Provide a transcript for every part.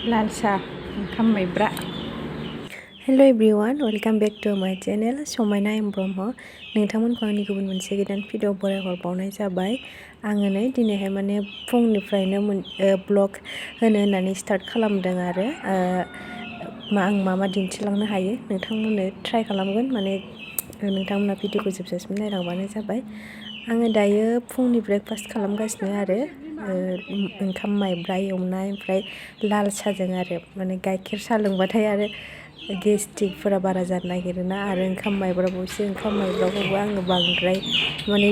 लाल साह ओंखाम माइब्रा। Hello everyone, welcome back to my channel Samaina M Brahma. नोंथांमोनखौ आंनि गुबुन मोनसे गोदान भिडिअ बरायहरबावनाय जाबाय। आङो नै दिनैहाय माने फुंनिफ्रायनो ब्लग होनो होननानै स्टार्ट खालामदों आरो आं मा दिन्थिलांनो हायो नोंथांमोननो ट्राइ खालामगोन, माने नोंथांमोना भिडिअखौ जोबजासिम नायलांबानो जाबाय। आङो दायो फुंनि ब्रेकफास्ट खालामगासिनो आरो ओंखाम माइब्रा एवनाय ओमफ्राय लाल साहजों आरो माने गाइखेर साहा लोंबाथाय आरो गेस्ट्रिकफोरा बारा जानो नागिरोना, आरो ओंखाम माइब्राखौबो आङो बांद्राय माने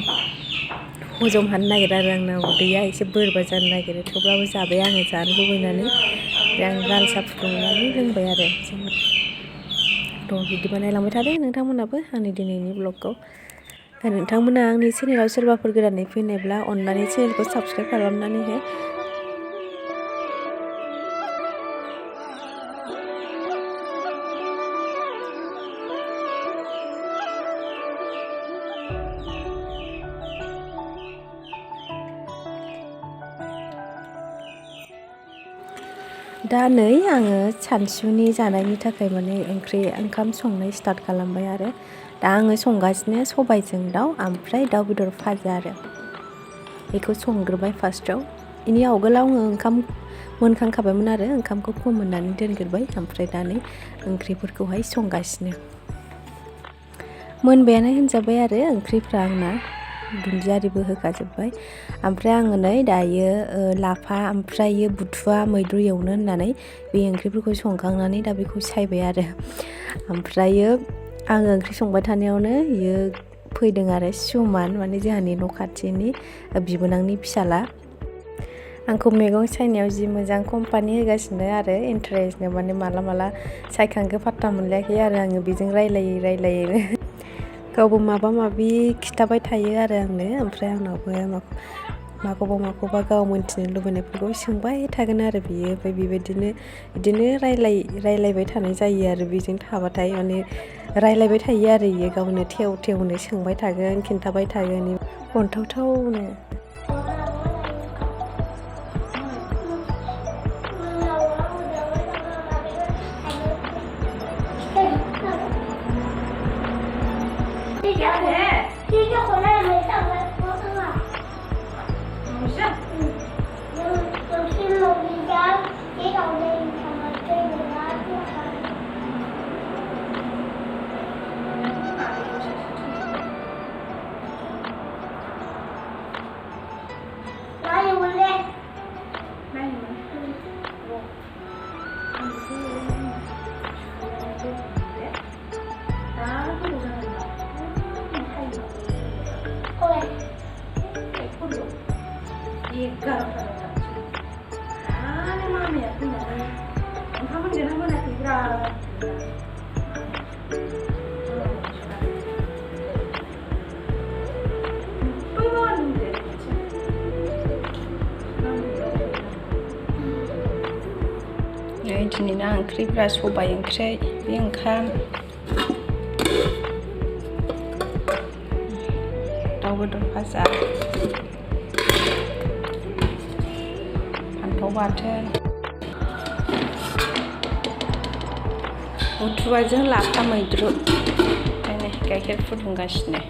हजम हानो नागिरा आरो आंना उदैया एसे बोरैबा जानो नागिरो। थेवब्लाबो जाबाय आङो जानो लुबैनानै, आं लाल साहा फुदुंनानै लोंबाय आरो बिदि बानायलांबाय थादो नोंथांमोनाबो आंनि दिनैनि ब्लगखौ। नोंथांमोना आंनि चेनेलाव सोरबाफोर गोदानै फैनायब्ला अननानै चेनेलखौ साबस्क्राइब खालामनानै हो। दा नै आङो सानसुनि जानायनि थाखाय माने ओंखाम संनाय स्टार्ट खालामबाय आरो दा आङो संगासिनो सबायजों दाउ ओमफ्राय दाउ बेदर भाजा आरो बेखौ संग्रोबाय फार्स्टआव। बेनि आवगोलाव आङो ओंखाम मोनखांखाबायमोन आरो ओंखामखौ फोमोननानै दोनग्रोबाय, ओमफ्राय दा नै ओंख्रिफोरखौहाय संगासिनो। मोनबायानो होनजाबाय आरो ओंख्रिफ्रा आंना, दुन्दिया आरिबो होखाजोब्बाय। ओमफ्राय आङो नै दायो लाफा ओमफ्राय बुथुवा मैद्रु एवनो होननानै बे ओंख्रिफोरखौ संखांनानै दा बेखौ सायबाय आरो ओमफ्रायो आङो ओंख्रि संबाय थानायावनो बियो फैदों आरो सुमान, माने जोंहानि न' खाथिनि बिबोनांनि फिसाला। आंखौ मैगं सायनायाव जि मोजां कम्पानि होगासिनो आरो इन्टारेस्टनो, माने माला सायखांखो पात्ता मोनलायाखै आरो आङो बेजों रायलायै गावबो माबा माबि खिथाबाय थायो आरो आंनो, ओमफ्राय आंनावबो माखौबा गाव मोन्थिनो लुबैनायफोरखौ सोंबाय थागोन आरो बियो। ओमफ्राय बिदिनो रायलायबाय थानाय जायो आरो बेजों थाबाथाय, माने रायलायबाय थायो आरो बियो गावनो थेवनो सोंबाय थागोन, खिन्थाबाय थागोन, अनथावथावनो। दिनैना ओंख्रिफ्रा सबाय ओंख्रि, बे ओंखाम, दाउ बेदर भाजा, फान्थाव बाथोन, बुथुवाजों लाफा मैद्रु, गाइखेर फुदुंगासिनो।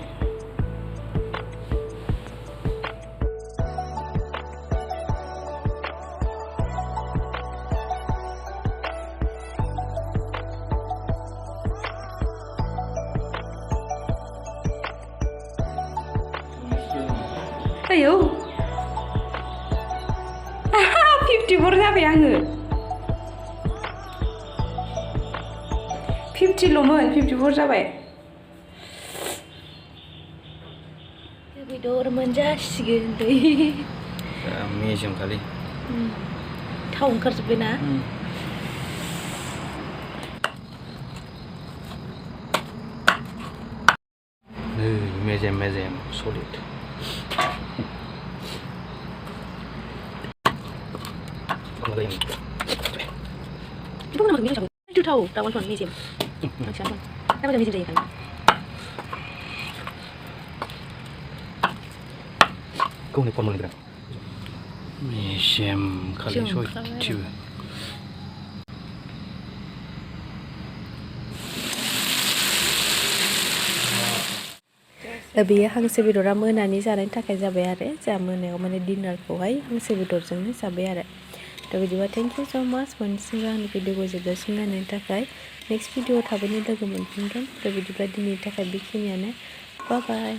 आयौ 54 जाबाय आङो, 50ल'मोन 54 जाबाय। बेदर मोनजासिगोन दै, मेजेम खालि थाव ओंखारजोब्बायना। मेजेम solid. itu tahu tawan tuan mejem siapa apa mejem jadi kan kau ni pun mana? Mejem kali soy tu. बेयो हांसो बेदरा मोनानि जानायनि थाखाय जाबाय आरो जोंहा मोनायाव माने डिनारखौहाय हांसो बेदरजोंनो जाबाय आरो थ' बिदिबा थेंक इउ स' माच मोनसिमबो आंनि भिडिअखौ जोबजासिम नायनायनि थाखाय नेक्स्ट भिडिअआव थाबैनो लोगो मोनफिनगोन थ' बिदिब्ला दिनैनि थाखाय बेखिनियानो बाय बाय